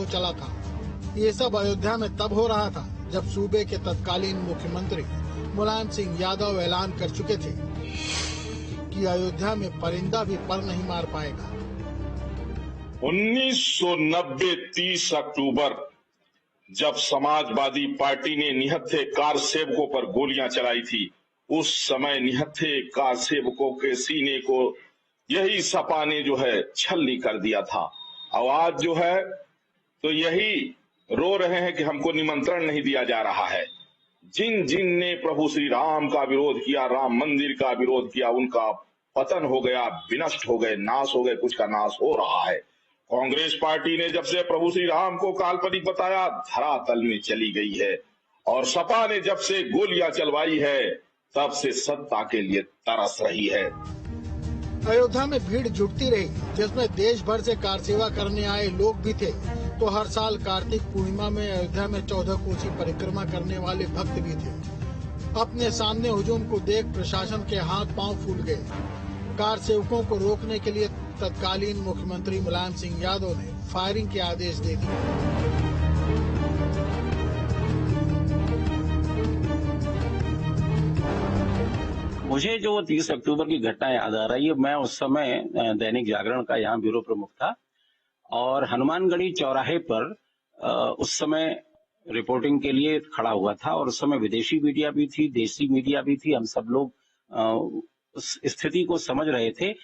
चला था। ये सब अयोध्या में तब हो रहा था जब सूबे के तत्कालीन मुख्यमंत्री मुलायम सिंह यादव ऐलान कर चुके थे कि अयोध्या में परिंदा भी पर नहीं मार पाएगा। 1990 30 अक्टूबर जब समाजवादी पार्टी ने निहत्थे कार सेवकों पर गोलियां चलाई थी, उस समय निहत्थे कार सेवकों के सीने को यही सपा ने जो है छलनी कर दिया था। आवाज जो है तो यही रो रहे हैं कि हमको निमंत्रण नहीं दिया जा रहा है। जिन जिन ने प्रभु श्री राम का विरोध किया, राम मंदिर का विरोध किया, उनका पतन हो गया, विनष्ट हो गए, नाश हो गए, कुछ का नाश हो रहा है। कांग्रेस पार्टी ने जब से प्रभु श्री राम को काल्पनिक बताया, धरातल में चली गई है। और सपा ने जब से गोलियां चलवाई है, तब से सत्ता के लिए तरस रही है। अयोध्या में भीड़ जुटती रही, जिसमें देश भर से कार सेवा करने आए लोग भी थे। तो हर साल कार्तिक पूर्णिमा में अयोध्या में 14 कोसी परिक्रमा करने वाले भक्त भी थे। अपने सामने हुजूम को देख प्रशासन के हाथ पांव फूल गए। कार सेवकों को रोकने के लिए तत्कालीन मुख्यमंत्री मुलायम सिंह यादव ने फायरिंग के आदेश दे दिए। मुझे जो 30 अक्टूबर की घटना याद आ रही है, मैं उस समय दैनिक जागरण का यहाँ ब्यूरो प्रमुख था और हनुमानगढ़ी चौराहे पर उस समय रिपोर्टिंग के लिए खड़ा हुआ था और उस समय विदेशी मीडिया भी थी, देसी मीडिया भी थी। हम सब लोग उस स्थिति को समझ रहे थे।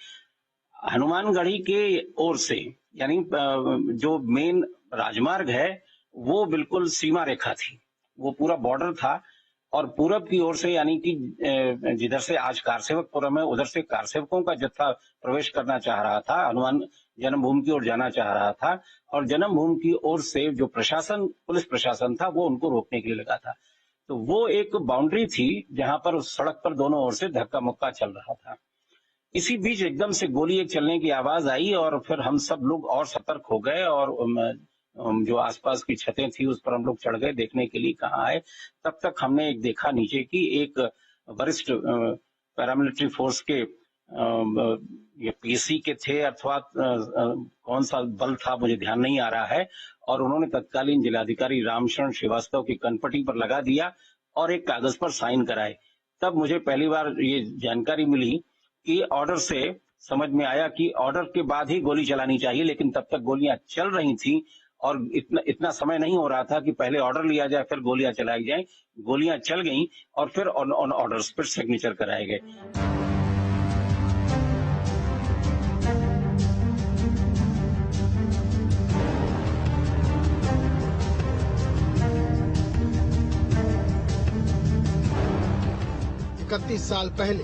हनुमानगढ़ी के ओर से यानी जो मेन राजमार्ग है वो बिल्कुल सीमा रेखा थी, वो पूरा बॉर्डर था और पूरब की ओर से यानी कि जिधर से आज कारसेवकपुरम है उधर से कारसेवकों का जत्था प्रवेश करना चाह रहा था, हनुमान जन्मभूमि की ओर जाना चाह रहा था और जन्मभूमि की ओर से जो प्रशासन, पुलिस प्रशासन था, वो उनको रोकने के लिए लगा था। तो वो एक बाउंड्री थी जहां पर उस सड़क पर दोनों ओर से धक्का मुक्का चल रहा था। इसी बीच एकदम से गोली एक चलने की आवाज आई और फिर हम सब लोग और सतर्क हो गए और जो आसपास की छतें थी उस पर हम लोग चढ़ गए देखने के लिए कहाँ है। तब तक हमने एक देखा नीचे की एक वरिष्ठ पैरामिलिट्री फोर्स के ये पीसी के थे अथवा कौन सा बल था मुझे ध्यान नहीं आ रहा है, और उन्होंने तत्कालीन जिलाधिकारी रामशरण श्रीवास्तव की कनपटी पर लगा दिया और एक कागज पर साइन कराए। तब मुझे पहली बार ये जानकारी मिली कि ऑर्डर से समझ में आया कि ऑर्डर के बाद ही गोली चलानी चाहिए, लेकिन तब तक गोलियां चल रही थी और इतना समय नहीं हो रहा था कि पहले ऑर्डर लिया जाए फिर गोलियां चलाई जाए। गोलियां चल गईं और फिर ऑन ऑर्डर्स पर सिग्नेचर कराए गए। साल पहले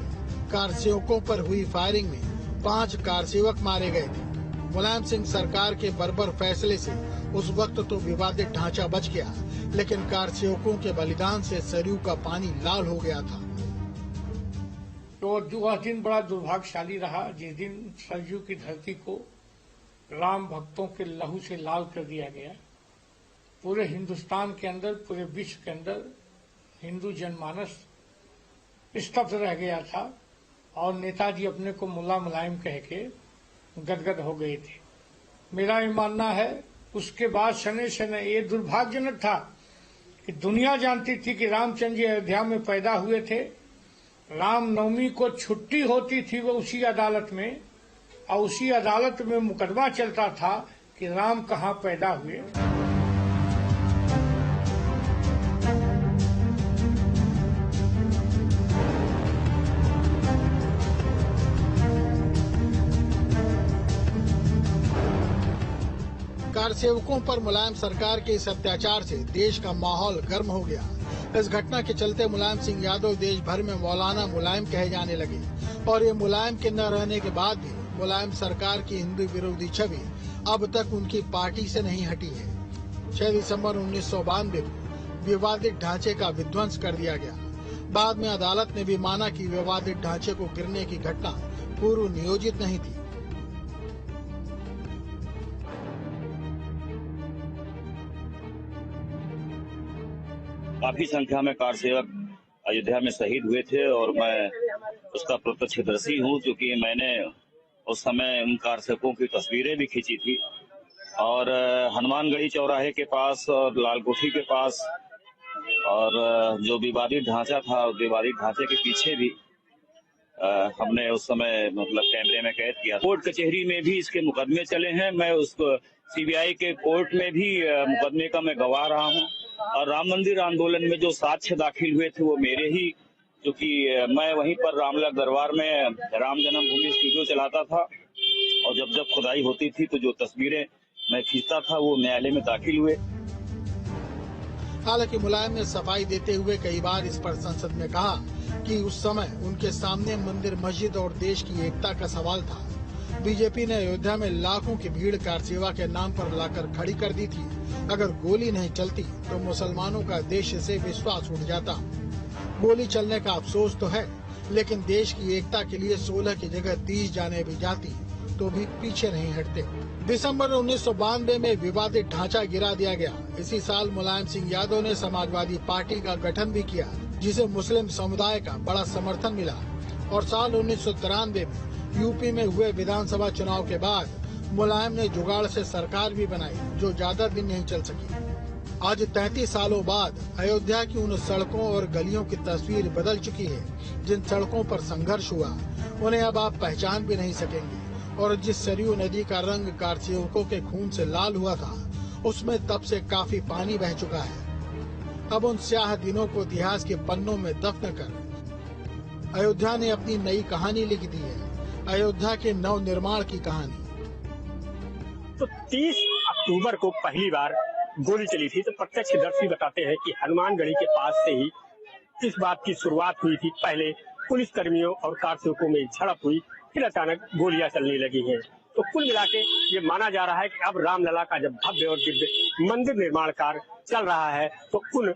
कार सेवकों पर हुई फायरिंग में 5 कार सेवक मारे गए थे। मुलायम सिंह सरकार के बर्बर फैसले से उस वक्त तो विवादित ढांचा बच गया, लेकिन कार सेवकों के बलिदान से सरयू का पानी लाल हो गया था। तो वह दिन बड़ा दुर्भाग्यशाली रहा जिस दिन सरयू की धरती को राम भक्तों के लहू से लाल कर दिया गया। पूरे हिंदुस्तान के अंदर, पूरे विश्व के अंदर हिंदू जनमानस स्तब्ध रह गया था और नेताजी अपने को मुल्ला मुलायम कह के गदगद हो गए थे। मेरा ये मानना है उसके बाद शनै शनै ये दुर्भाग्यजनक था कि दुनिया जानती थी कि रामचंद्र जी अयोध्या में पैदा हुए थे। रामनवमी को छुट्टी होती थी वो उसी अदालत में, और उसी अदालत में मुकदमा चलता था कि राम कहाँ पैदा हुए। कार सेवकों पर मुलायम सरकार के इस अत्याचार से देश का माहौल गर्म हो गया। इस घटना के चलते मुलायम सिंह यादव देश भर में मौलाना मुलायम कहे जाने लगे और ये मुलायम के न रहने के बाद भी मुलायम सरकार की हिंदू विरोधी छवि अब तक उनकी पार्टी से नहीं हटी है। 6 दिसंबर 1992 को विवादित ढांचे का विध्वंस कर दिया गया। बाद में अदालत ने भी माना कि विवादित ढांचे को गिरने की घटना पूर्व नियोजित नहीं थी। काफी संख्या में कार सेवक अयोध्या में शहीद हुए थे और मैं उसका प्रत्यक्षदर्शी हूँ, क्योंकि मैंने उस समय उन कार सेवकों की तस्वीरें भी खींची थी। और हनुमानगढ़ी चौराहे के पास और लालकोठी के पास और जो विवादित ढांचा था, विवादित ढांचे के पीछे भी हमने उस समय मतलब कैमरे में कैद किया। कोर्ट कचहरी में भी इसके मुकदमे चले हैं। मैं उसको सीबीआई के कोर्ट में भी मुकदमे का मैं गवाह रहा हूं। और राम मंदिर आंदोलन में जो साक्ष्य दाखिल हुए थे वो मेरे ही, क्योंकि मैं वहीं पर रामलला दरबार में राम जन्मभूमि स्टूडियो चलाता था और जब जब खुदाई होती थी तो जो तस्वीरें मैं खींचता था वो न्यायालय में दाखिल हुए। हालांकि मुलायम ने सफाई देते हुए कई बार इस पर संसद में कहा कि उस समय उनके सामने मंदिर, मस्जिद और देश की एकता का सवाल था। बीजेपी ने अयोध्या में लाखों की भीड़ कार सेवा के नाम पर लाकर खड़ी कर दी थी। अगर गोली नहीं चलती तो मुसलमानों का देश से विश्वास उठ जाता। गोली चलने का अफसोस तो है, लेकिन देश की एकता के लिए 16 की जगह 30 जाने भी जाती तो भी पीछे नहीं हटते। दिसंबर 1992 में विवादित ढांचा गिरा दिया गया। इसी साल मुलायम सिंह यादव ने समाजवादी पार्टी का गठन भी किया, जिसे मुस्लिम समुदाय का बड़ा समर्थन मिला। और साल 1993 में यूपी में हुए विधानसभा चुनाव के बाद मुलायम ने जुगाड़ से सरकार भी बनाई, जो ज्यादा दिन नहीं चल सकी। आज 33 सालों बाद अयोध्या की उन सड़कों और गलियों की तस्वीर बदल चुकी है। जिन सड़कों पर संघर्ष हुआ उन्हें अब आप पहचान भी नहीं सकेंगे। और जिस सरयू नदी का रंग कारसेवकों के खून से लाल हुआ था, उसमें तब से काफी पानी बह चुका है। अब उन स्याह दिनों को इतिहास के पन्नों में दफन कर अयोध्या ने अपनी नई कहानी लिख दी है, अयोध्या के नव निर्माण की कहानी। तो 30 अक्टूबर को पहली बार गोली चली थी, तो प्रत्यक्षदर्शी बताते हैं कि हनुमानगढ़ी के पास से ही इस बात की शुरुआत हुई थी। पहले पुलिस कर्मियों और कारसेवकों में झड़प हुई, फिर अचानक गोलियां चलने लगी हैं। तो कुल मिला के ये माना जा रहा है कि अब रामलला का जब भव्य और दिव्य मंदिर निर्माण कार्य चल रहा है तो उन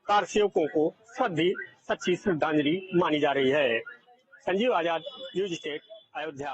कारसेवकों को सच्ची श्रद्धांजलि मानी जा रही है। संजीव आजाद, न्यूज स्टेट, अयोध्या।